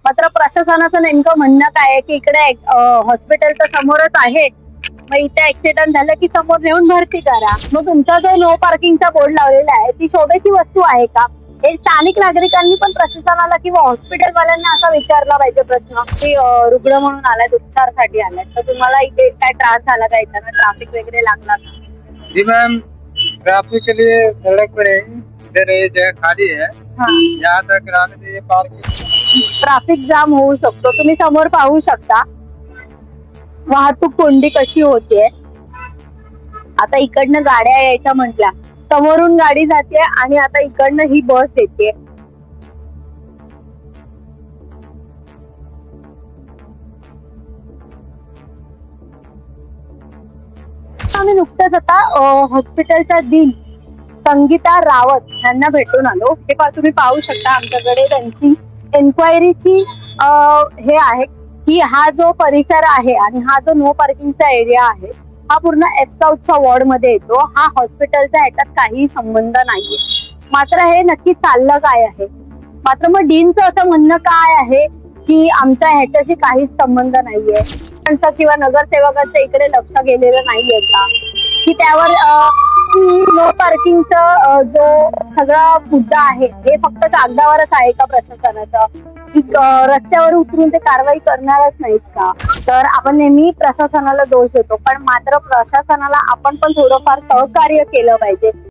मात्र प्रशासनाचं नेमकं म्हणणं काय आहे की इकडे हॉस्पिटलच्या समोरच आहे, मग इथे ऍक्सिडेंट झालं की समोर नेऊन भरती करा. मग तुमचा जो नो पार्किंगचा बोर्ड लावलेला आहे ती शोभेची वस्तू आहे का? हे स्थानिक नागरिकांनी पण प्रशासनाला किंवा हॉस्पिटल वाल्यांना असा विचारला पाहिजे प्रश्न की रुग्ण म्हणून आलाय, उपचारासाठी आलाय, तर तुम्हाला इथे काय त्रास झाला का? येताना ट्रॅफिक वगैरे लागला का? जी मैम, ट्रैफिक के लिए सड़क पर है, इधर ये जगह खाली है, यहाँ तक आने दीजिए पार्किंग। ट्रॅफिक जाम होऊ शकतो. तुम्ही समोर पाहू शकता वाहतूक कोंडी कशी होतीये. आता इकडनं गाड्या यायच्या म्हटल्या, समोरून गाडी जाते आणि आता इकडनं ही बस येते. आम्ही नुकतंच आता हॉस्पिटलच्या डीन संगीता रावत यांना भेटून आलो. हे तुम्ही पाहू शकता आमच्याकडे त्यांची एन्क्वायरीची हे आहे की हा जो परिसर आहे आणि हा जो नो पार्किंगचा एरिया आहे हा पूर्ण एफ साऊथच्या वॉर्ड मध्ये येतो. हा हॉस्पिटलचा ह्याच्यात काही संबंध नाहीये. मात्र हे नक्की चाललं काय आहे? मात्र मग डीनचं असं म्हणणं काय आहे की आमचा ह्याच्याशी काहीच संबंध नाहीये, किंवा नगरसेवकांचं इकडे लक्ष गेलेलं नाहीये का, की त्यावर नो पार्किंगचा जो सगळा मुद्दा आहे हे फक्त कागदावरच आहे का प्रशासनाचा, की रस्त्यावर उतरून ते कारवाई करणारच नाहीत का? तर आपण नेहमी प्रशासनाला दोष देतो, पण मात्र प्रशासनाला आपण पण थोडंफार सहकार्य केलं पाहिजे.